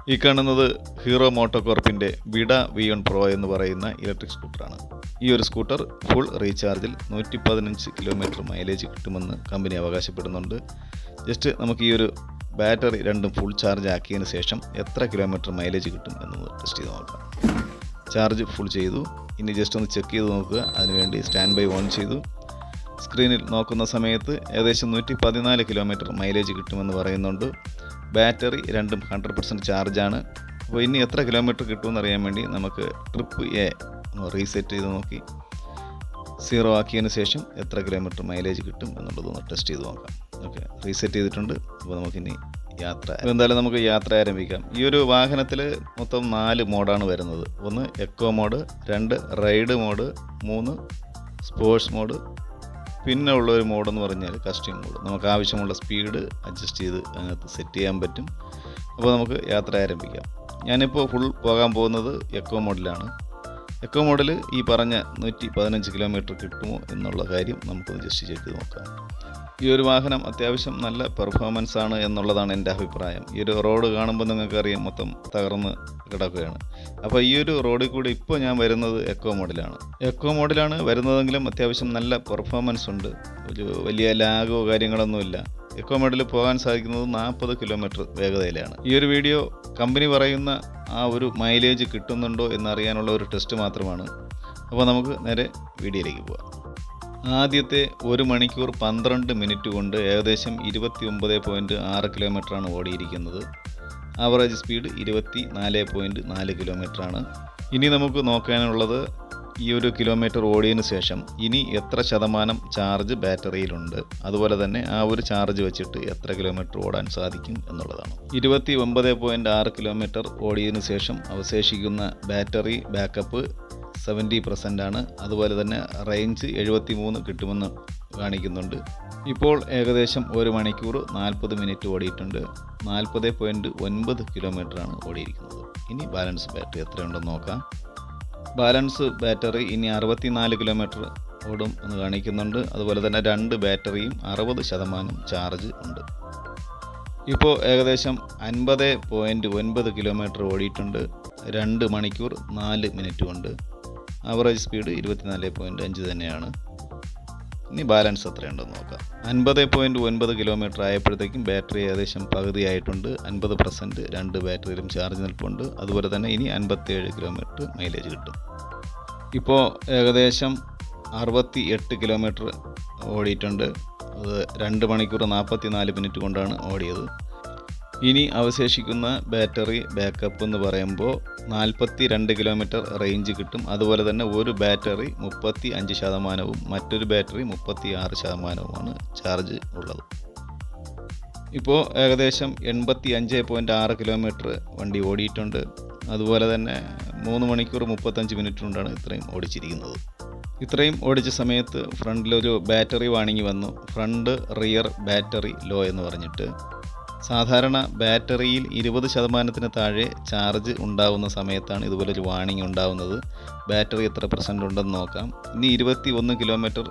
ഈ കാണുന്നത് hero മോട്ടോകോർപ്പിൻ്റെ Vida V1 Pro എന്ന് പറയുന്ന ഇലക്ട്രിക് സ്കൂട്ടറാണ്. ഈ ഒരു സ്കൂട്ടർ ഫുൾ റീചാർജിൽ 115 കിലോമീറ്റർ മൈലേജ് കിട്ടുമെന്ന് കമ്പനി അവകാശപ്പെടുന്നുണ്ട്. ജസ്റ്റ് നമുക്ക് ഈ ഒരു ബാറ്ററി രണ്ടും ഫുൾ ചാർജ് ആക്കിയതിന് ശേഷം എത്ര കിലോമീറ്റർ മൈലേജ് കിട്ടും എന്നത് ടെസ്റ്റ് ചെയ്ത് നോക്കാം. ചാർജ് ഫുൾ ചെയ്തു. ഇനി ജസ്റ്റ് ഒന്ന് ചെക്ക് ചെയ്ത് നോക്കുക. അതിനുവേണ്ടി സ്റ്റാൻഡ് ബൈ ഓൺ ചെയ്തു. സ്ക്രീനിൽ നോക്കുന്ന സമയത്ത് ഏകദേശം 114 കിലോമീറ്റർ മൈലേജ് കിട്ടുമെന്ന് പറയുന്നുണ്ട്. ബാറ്ററി രണ്ടും 100% ചാർജാണ്. അപ്പോൾ ഇനി എത്ര കിലോമീറ്റർ കിട്ടുമെന്ന് അറിയാൻ വേണ്ടി നമുക്ക് ട്രിപ്പ് എ റീസെറ്റ് ചെയ്ത് നോക്കി 0 ആക്കിയതിന് ശേഷം എത്ര കിലോമീറ്റർ മൈലേജ് കിട്ടും എന്നുള്ളതൊന്ന് ടെസ്റ്റ് ചെയ്ത് നോക്കാം. ഓക്കെ, റീസെറ്റ് ചെയ്തിട്ടുണ്ട്. അപ്പോൾ നമുക്കിനി എന്തായാലും നമുക്ക് യാത്ര ആരംഭിക്കാം. ഈ ഒരു വാഹനത്തിൽ മൊത്തം 4 മോഡാണ് വരുന്നത്. 1 eco mode, 2 ride mode, 3 sports mode, പിന്നെ ഉള്ളൊരു മോഡെന്ന് പറഞ്ഞാൽ കസ്റ്റം മോഡ്. നമുക്ക് ആവശ്യമുള്ള സ്പീഡ് അഡ്ജസ്റ്റ് ചെയ്ത് അതിനകത്ത് സെറ്റ് ചെയ്യാൻ പറ്റും. അപ്പോൾ നമുക്ക് യാത്ര ആരംഭിക്കാം. ഞാനിപ്പോൾ ഫുൾ പോകാൻ പോകുന്നത് എക്കോ മോഡിലാണ്. എക്കോ മോഡിൽ ഈ പറഞ്ഞ 115 കിലോമീറ്റർ കിട്ടുമോ എന്നുള്ള കാര്യം നമുക്കൊന്ന് ജസ്റ്റ് ചെക്ക് ചെയ്ത് നോക്കാം. ഈ ഒരു വാഹനം അത്യാവശ്യം നല്ല പെർഫോമൻസ് ആണ് എന്നുള്ളതാണ് എൻ്റെ അഭിപ്രായം. ഈ ഒരു റോഡ് കാണുമ്പോൾ നിങ്ങൾക്കറിയാം മൊത്തം തകർന്ന് കിടക്കുകയാണ്. അപ്പോൾ ഈ ഒരു റോഡിൽ കൂടി ഇപ്പോൾ ഞാൻ വരുന്നത് എക്കോ മോഡിലാണ് വരുന്നതെങ്കിലും അത്യാവശ്യം നല്ല പെർഫോമൻസ് ഉണ്ട്. ഒരു വലിയ ലാഗോ കാര്യങ്ങളൊന്നുമില്ല. എക്കോ മോഡിൽ പോകാൻ സാധിക്കുന്നത് 40 കിലോമീറ്റർ വേഗതയിലാണ്. ഈ ഒരു വീഡിയോ കമ്പനി പറയുന്ന ആ ഒരു മൈലേജ് കിട്ടുന്നുണ്ടോ എന്നറിയാനുള്ള ഒരു ടെസ്റ്റ് മാത്രമാണ്. അപ്പോൾ നമുക്ക് നേരെ വീഡിയോയിലേക്ക് പോകാം. ആദ്യത്തെ 1 മണിക്കൂർ 12 മിനിറ്റ് കൊണ്ട് ഏകദേശം 29.6 കിലോമീറ്ററാണ് ഓടിയിരിക്കുന്നത്. ആവറേജ് സ്പീഡ് 24.4 കിലോമീറ്ററാണ്. ഇനി നമുക്ക് നോക്കാനുള്ളത് ഈ ഒരു കിലോമീറ്റർ ഓടിയതിന് ശേഷം ഇനി എത്ര ശതമാനം ചാർജ് ബാറ്ററിയിലുണ്ട്, അതുപോലെ തന്നെ ആ ഒരു ചാർജ് വെച്ചിട്ട് എത്ര കിലോമീറ്റർ ഓടാൻ സാധിക്കും എന്നുള്ളതാണ്. 29.6 കിലോമീറ്റർ ഓടിയതിന് ശേഷം അവശേഷിക്കുന്ന ബാറ്ററി ബാക്കപ്പ് 70% ആണ്. അതുപോലെ തന്നെ റേഞ്ച് 73 കിട്ടുമെന്ന് കാണിക്കുന്നുണ്ട്. ഇപ്പോൾ ഏകദേശം 1 മണിക്കൂർ 40 മിനിറ്റ് ഓടിയിട്ടുണ്ട്. 40.9 കിലോമീറ്ററാണ് ഓടിയിരിക്കുന്നത്. ഇനി ബാലൻസ് ബാറ്ററി എത്രയുണ്ടെന്ന് നോക്കാം. ബാലൻസ് ബാറ്ററി ഇനി 64 കിലോമീറ്റർ ഓടും എന്ന് കാണിക്കുന്നുണ്ട്. അതുപോലെ തന്നെ 2 ബാറ്ററിയും 60% ചാർജ് ഉണ്ട്. ഇപ്പോൾ ഏകദേശം 50.9 കിലോമീറ്റർ ഓടിയിട്ടുണ്ട്. 2 മണിക്കൂർ 4 മിനിറ്റ് കൊണ്ട്. ആവറേജ് സ്പീഡ് 24.5 തന്നെയാണ്. ഇനി ബാലൻസ് എത്രയുണ്ടെന്ന് നോക്കാം. 50.9 കിലോമീറ്റർ ആയപ്പോഴത്തേക്കും ബാറ്ററി ഏകദേശം പകുതിയായിട്ടുണ്ട്. 50% 2 ബാറ്ററിയിലും ചാർജ് നിൽപ്പുണ്ട്. അതുപോലെ തന്നെ ഇനി 57 കിലോമീറ്റർ മൈലേജ് കിട്ടും. ഇപ്പോൾ ഏകദേശം 68 കിലോമീറ്റർ ഓടിയിട്ടുണ്ട്. അത് 2 മണിക്കൂർ 44 മിനിറ്റ് കൊണ്ടാണ് ഓടിയത്. ഇനി അവശേഷിക്കുന്ന ബാറ്ററി ബാക്കപ്പ് എന്ന് പറയുമ്പോൾ 42 കിലോമീറ്റർ റേഞ്ച് കിട്ടും. അതുപോലെ തന്നെ ഒരു ബാറ്ററി 35%, മറ്റൊരു ബാറ്ററി 36%മാണ് ചാർജ് ഉള്ളത്. ഇപ്പോൾ ഏകദേശം 85.6 കിലോമീറ്റർ വണ്ടി ഓടിയിട്ടുണ്ട്. അതുപോലെ തന്നെ 3 മണിക്കൂർ 35 മിനിറ്റ് കൊണ്ടാണ് ഇത്രയും ഓടിച്ചിരിക്കുന്നത്. ഇത്രയും ഓടിച്ച സമയത്ത് ഫ്രണ്ടിലൊരു ബാറ്ററി വാണിംഗ് വന്നു. ഫ്രണ്ട് റിയർ ബാറ്ററി ലോ എന്ന് പറഞ്ഞിട്ട്. സാധാരണ ബാറ്ററിയിൽ 20% താഴെ ചാർജ് ഉണ്ടാവുന്ന സമയത്താണ് ഇതുപോലൊരു വാണിംഗ് ഉണ്ടാവുന്നത്. ബാറ്ററി എത്ര % ഉണ്ടെന്ന് നോക്കാം. ഇനി 21 കിലോമീറ്റർ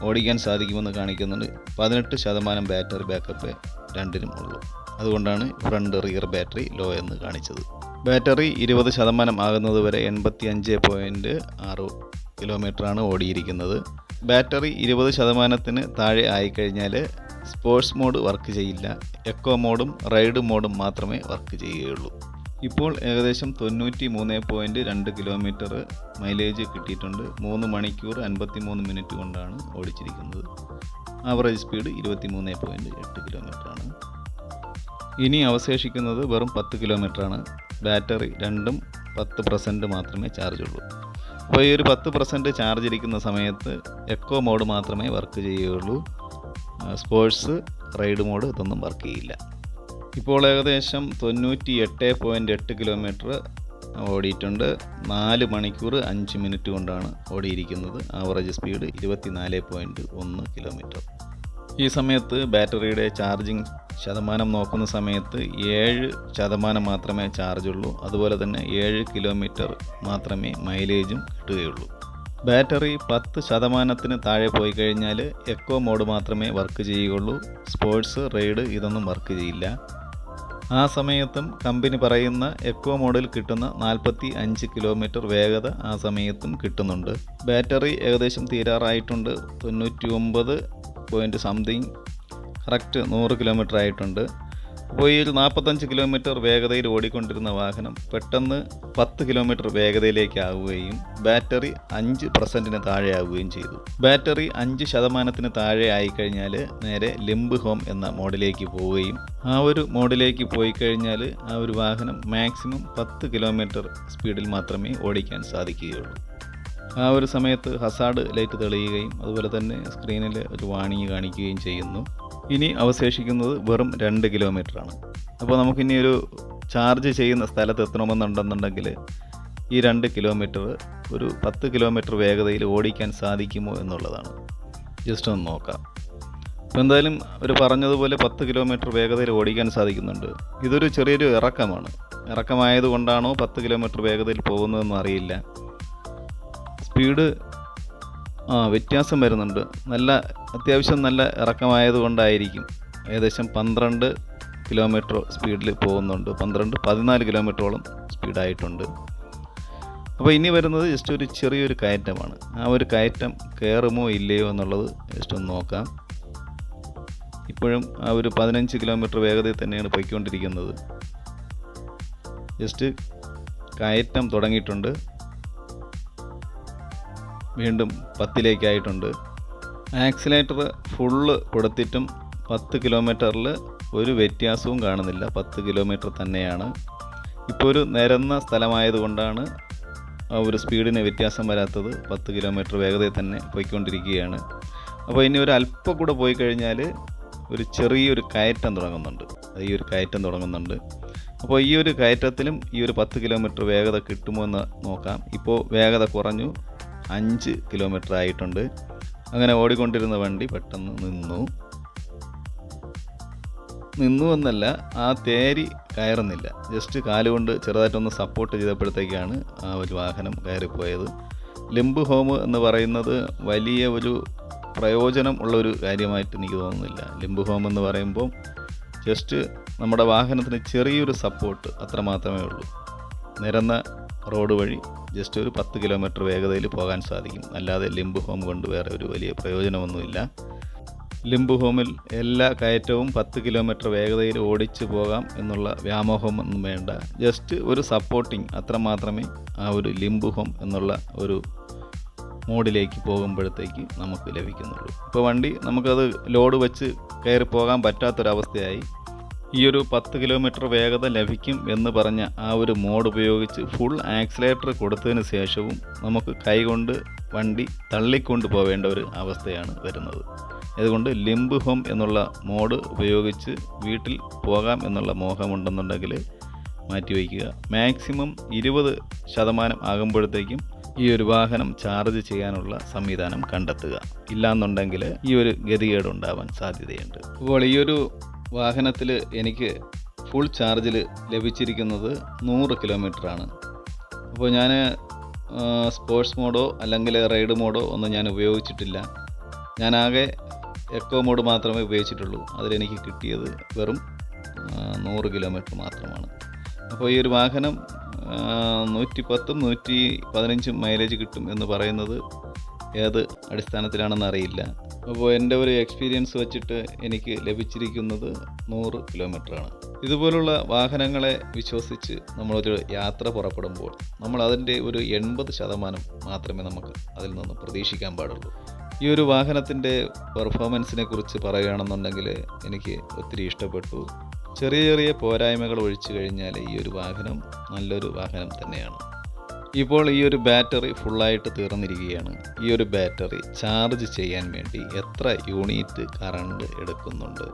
ഓടിക്കാൻ സാധിക്കുമെന്ന് കാണിക്കുന്നുണ്ട്. 18% ബാറ്ററി ബാക്കപ്പ് രണ്ടിനും ഉള്ളൂ. അതുകൊണ്ടാണ് ഫ്രണ്ട് റിയർ ബാറ്ററി ലോ എന്ന് കാണിച്ചത്. ബാറ്ററി 20% ആകുന്നത് വരെ 85.6 കിലോമീറ്ററാണ് ഓടിയിരിക്കുന്നത്. ബാറ്ററി 20% താഴെ ആയിക്കഴിഞ്ഞാൽ സ്പോർട്സ് മോഡ് വർക്ക് ചെയ്യില്ല. എക്കോ മോഡും റൈഡ് മോഡും മാത്രമേ വർക്ക് ചെയ്യുകയുള്ളൂ. ഇപ്പോൾ ഏകദേശം 93.2 കിലോമീറ്റർ മൈലേജ് കിട്ടിയിട്ടുണ്ട്. 3 മണിക്കൂർ 53 മിനിറ്റ് കൊണ്ടാണ് ഓടിച്ചിരിക്കുന്നത്. ആവറേജ് സ്പീഡ് 23.8 കിലോമീറ്ററാണ്. ഇനി അവശേഷിക്കുന്നത് വെറും 10 കിലോമീറ്ററാണ്. ബാറ്ററി രണ്ടും 10% മാത്രമേ ചാർജുള്ളൂ. അപ്പോൾ ഈ ഒരു 10% ചാർജ് ഇരിക്കുന്ന സമയത്ത് എക്കോ മോഡ് മാത്രമേ വർക്ക് ചെയ്യുകയുള്ളൂ. സ്പോർട്സ്, റൈഡ് മോഡ് ഇതൊന്നും വർക്ക് ചെയ്യില്ല. ഇപ്പോൾ ഏകദേശം 98.8 കിലോമീറ്റർ ഓടിയിട്ടുണ്ട്. 4 മണിക്കൂർ 5 മിനിറ്റ് കൊണ്ടാണ് ഓടിയിരിക്കുന്നത്. Average speed 24.1 kilometre. ഈ സമയത്ത് ബാറ്ററിയുടെ ചാർജിങ് ശതമാനം നോക്കുന്ന സമയത്ത് 7% മാത്രമേ ചാർജുള്ളൂ. അതുപോലെ തന്നെ 7 കിലോമീറ്റർ മാത്രമേ മൈലേജും കിട്ടുകയുള്ളൂ. ബാറ്ററി 10% താഴെ പോയി കഴിഞ്ഞാൽ എക്കോ മോഡ് മാത്രമേ വർക്ക് ചെയ്യുകയുള്ളൂ. സ്പോർട്സ്, റൈഡ് ഇതൊന്നും വർക്ക് ചെയ്യില്ല. ആ സമയത്തും കമ്പനി പറയുന്ന എക്കോ മോഡിൽ കിട്ടുന്ന 45 കിലോമീറ്റർ വേഗത ആ സമയത്തും കിട്ടുന്നുണ്ട്. ബാറ്ററി ഏകദേശം തീരാറായിട്ടുണ്ട്. 99 പോയിൻറ്റ് സംതിങ് കറക്റ്റ് 100 കിലോമീറ്റർ ആയിട്ടുണ്ട്. അപ്പോൾ ഈ ഒരു 45 കിലോമീറ്റർ വേഗതയിൽ ഓടിക്കൊണ്ടിരുന്ന വാഹനം പെട്ടെന്ന് 10 കിലോമീറ്റർ വേഗതയിലേക്കാവുകയും ബാറ്ററി 5% താഴെയാവുകയും ചെയ്തു. ബാറ്ററി 5% താഴെ ആയിക്കഴിഞ്ഞാൽ നേരെ ലിംബ് ഹോം എന്ന മോഡിലേക്ക് പോവുകയും ആ ഒരു മോഡിലേക്ക് പോയി കഴിഞ്ഞാൽ ആ ഒരു വാഹനം മാക്സിമം 10 കിലോമീറ്റർ സ്പീഡിൽ മാത്രമേ ഓടിക്കാൻ സാധിക്കുകയുള്ളൂ. ആ ഒരു സമയത്ത് ഹസാർഡ് ലൈറ്റ് തെളിയുകയും അതുപോലെ തന്നെ സ്ക്രീനിൽ ഒരു വാണിംഗ് കാണിക്കുകയും ചെയ്യുന്നു. ഇനി അവശേഷിക്കുന്നത് വെറും 2 കിലോമീറ്ററാണ്. അപ്പോൾ നമുക്കിനി ഒരു ചാർജ് ചെയ്യുന്ന സ്ഥലത്ത് എത്തണമെന്നുണ്ടെന്നുണ്ടെങ്കിൽ ഈ 2 കിലോമീറ്റർ ഒരു 10 കിലോമീറ്റർ വേഗതയിൽ ഓടിക്കാൻ സാധിക്കുമോ എന്നുള്ളതാണ്. ജസ്റ്റ് ഒന്ന് നോക്കാം. അപ്പോൾ എന്തായാലും ഒരു പറഞ്ഞതുപോലെ 10 കിലോമീറ്റർ വേഗതയിൽ ഓടിക്കാൻ സാധിക്കുന്നുണ്ട്. ഇതൊരു ചെറിയൊരു ഇറക്കമാണ്. ഇറക്കമായതുകൊണ്ടാണോ 10 കിലോമീറ്റർ വേഗതയിൽ പോകുന്നതെന്ന് അറിയില്ല. സ്പീഡ് വ്യത്യാസം വരുന്നുണ്ട്. അത്യാവശ്യം നല്ല ഇറക്കമായതുകൊണ്ടായിരിക്കും. ഏകദേശം 12 കിലോമീറ്റർ സ്പീഡിൽ പോകുന്നുണ്ട്. 14 കിലോമീറ്ററോളം സ്പീഡായിട്ടുണ്ട്. അപ്പോൾ ഇനി വരുന്നത് ജസ്റ്റ് ഒരു ചെറിയൊരു കയറ്റമാണ്. ആ ഒരു കയറ്റം കയറുമോ ഇല്ലയോ എന്നുള്ളത് ജസ്റ്റ് ഒന്ന് നോക്കാം. ഇപ്പോഴും ആ ഒരു 15 കിലോമീറ്റർ വേഗതയിൽ തന്നെയാണ് പോയിക്കൊണ്ടിരിക്കുന്നത്. ജസ്റ്റ് കയറ്റം തുടങ്ങിയിട്ടുണ്ട്. വീണ്ടും 10ലേക്കായിട്ടുണ്ട്. ആക്സിലേറ്റർ ഫുള്ള് കൊടുത്തിട്ടും 10 കിലോമീറ്ററിൽ ഒരു വ്യത്യാസവും കാണുന്നില്ല. 10 കിലോമീറ്റർ തന്നെയാണ്. ഇപ്പോൾ ഒരു നിരന്ന സ്ഥലമായതുകൊണ്ടാണ് ആ ഒരു സ്പീഡിന് വ്യത്യാസം വരാത്തത്. 10 കിലോമീറ്റർ വേഗതയിൽ തന്നെ പോയിക്കൊണ്ടിരിക്കുകയാണ്. അപ്പോൾ ഇനി ഒരു അല്പം കൂടെ പോയി കഴിഞ്ഞാൽ ഒരു ചെറിയൊരു കയറ്റം തുടങ്ങുന്നുണ്ട്. അപ്പോൾ ഈ ഒരു കയറ്റത്തിലും ഈ ഒരു 10 കിലോമീറ്റർ വേഗത കിട്ടുമോ എന്ന് നോക്കാം. ഇപ്പോൾ വേഗത കുറഞ്ഞു, 5 കിലോമീറ്റർ ആയിട്ടുണ്ട്. അങ്ങനെ ഓടിക്കൊണ്ടിരുന്ന വണ്ടി പെട്ടെന്ന് നിന്നു എന്നല്ല, ആ തേരി കയറുന്നില്ല. ജസ്റ്റ് കാലുകൊണ്ട് ചെറുതായിട്ടൊന്ന് സപ്പോർട്ട് ചെയ്തപ്പോഴത്തേക്കാണ് ആ ഒരു വാഹനം കയറിപ്പോയത്. ലിംബ് ഹോം എന്ന് പറയുന്നത് വലിയ ഒരു പ്രയോജനം ഉള്ളൊരു കാര്യമായിട്ട് എനിക്ക് തോന്നുന്നില്ല. ലിംബ് ഹോം എന്ന് പറയുമ്പോൾ ജസ്റ്റ് നമ്മുടെ വാഹനത്തിന് ചെറിയൊരു സപ്പോർട്ട് അത്ര മാത്രമേ ഉള്ളൂ. നിരന്ന റോഡ് വഴി ജസ്റ്റ് ഒരു 10 കിലോമീറ്റർ വേഗതയിൽ പോകാൻ സാധിക്കും. അല്ലാതെ ലിംബ് ഹോം കൊണ്ട് വേറെ ഒരു വലിയ പ്രയോജനമൊന്നുമില്ല. ലിംബ് ഹോമിൽ എല്ലാ കയറ്റവും 10 കിലോമീറ്റർ വേഗതയിൽ ഓടിച്ചു പോകാം എന്നുള്ള വ്യാമോഹമൊന്നും വേണ്ട. ജസ്റ്റ് ഒരു സപ്പോർട്ടിങ് അത്ര മാത്രമേ ആ ഒരു ലിംബ് ഹോം എന്നുള്ള ഒരു മോഡിലേക്ക് പോകുമ്പോഴത്തേക്ക് നമുക്ക് ലഭിക്കുന്നുള്ളൂ. ഇപ്പോൾ വണ്ടി നമുക്കത് ലോഡ് വെച്ച് കയറി പോകാൻ പറ്റാത്തൊരവസ്ഥയായി. ഈ ഒരു 10 കിലോമീറ്റർ വേഗത ലഭിക്കും എന്ന് പറഞ്ഞ ആ ഒരു മോഡ് ഉപയോഗിച്ച് ഫുൾ ആക്സിലേറ്റർ കൊടുത്തതിന് ശേഷവും നമുക്ക് കൈകൊണ്ട് വണ്ടി തള്ളിക്കൊണ്ട് പോവേണ്ട ഒരു അവസ്ഥയാണ് വരുന്നത്. അതുകൊണ്ട് ലിംബ് ഹോം എന്നുള്ള മോഡ് ഉപയോഗിച്ച് വീട്ടിൽ പോകാം എന്നുള്ള മോഹമുണ്ടെന്നുണ്ടെങ്കിൽ മാറ്റിവയ്ക്കുക. മാക്സിമം 20% ആകുമ്പോഴത്തേക്കും ഈ ഒരു വാഹനം ചാർജ് ചെയ്യാനുള്ള സംവിധാനം കണ്ടെത്തുക. ഇല്ലാന്നുണ്ടെങ്കിൽ ഈ ഒരു ഗതികേട് ഉണ്ടാവാൻ സാധ്യതയുണ്ട്. അപ്പോൾ ഈ ഒരു വാഹനത്തിൽ എനിക്ക് ഫുൾ ചാർജിൽ ലഭിച്ചിരിക്കുന്നത് 100 കിലോമീറ്ററാണ്. അപ്പോൾ ഞാൻ സ്പോർട്സ് മോഡോ അല്ലെങ്കിൽ റൈഡ് മോഡോ ഒന്നും ഞാൻ ഉപയോഗിച്ചിട്ടില്ല. ഞാനാകെ എക്കോ മോഡ് മാത്രമേ ഉപയോഗിച്ചിട്ടുള്ളൂ. അതിലെനിക്ക് കിട്ടിയത് വെറും 100 കിലോമീറ്റർ മാത്രമാണ്. അപ്പോൾ ഈ ഒരു വാഹനം 110 115 മൈലേജ് കിട്ടും എന്ന് പറയുന്നത് ഏത് അടിസ്ഥാനത്തിലാണെന്ന് അറിയില്ല. അപ്പോൾ എൻ്റെ ഒരു എക്സ്പീരിയൻസ് വെച്ചിട്ട് എനിക്ക് ലഭിച്ചിരിക്കുന്നത് 100 കിലോമീറ്ററാണ്. ഇതുപോലുള്ള വാഹനങ്ങളെ വിശ്വസിച്ച് നമ്മളൊരു യാത്ര പുറപ്പെടുമ്പോൾ നമ്മൾ അതിൻ്റെ ഒരു 80% മാത്രമേ നമുക്ക് അതിൽ നിന്ന് പ്രതീക്ഷിക്കാൻ പാടുള്ളൂ. ഈ ഒരു വാഹനത്തിൻ്റെ പെർഫോമൻസിനെ കുറിച്ച് പറയുകയാണെന്നുണ്ടെങ്കിൽ എനിക്ക് ഒത്തിരി ഇഷ്ടപ്പെട്ടു. ചെറിയ ചെറിയ പോരായ്മകൾ ഒഴിച്ചു കഴിഞ്ഞാൽ ഈ ഒരു വാഹനം നല്ലൊരു വാഹനം തന്നെയാണ്. ഇപ്പോൾ ഈ ഒരു ബാറ്ററി ഫുള്ളായിട്ട് തീർന്നിരിക്കുകയാണ്. ഈ ഒരു ബാറ്ററി ചാർജ് ചെയ്യാൻ വേണ്ടി എത്ര യൂണിറ്റ് കറണ്ട് എടുക്കുന്നുണ്ട്,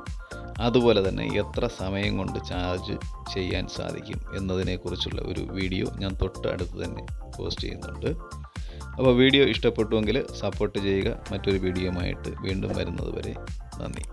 അതുപോലെ തന്നെ എത്ര സമയം കൊണ്ട് ചാർജ് ചെയ്യാൻ സാധിക്കും എന്നതിനെക്കുറിച്ചുള്ള ഒരു വീഡിയോ ഞാൻ തൊട്ടടുത്ത് തന്നെ പോസ്റ്റ് ചെയ്യുന്നുണ്ട്. അപ്പോൾ വീഡിയോ ഇഷ്ടപ്പെട്ടുവെങ്കിൽ സപ്പോർട്ട് ചെയ്യുക. മറ്റൊരു വീഡിയോയുമായിട്ട് വീണ്ടും വരുന്നത് വരെ നന്ദി.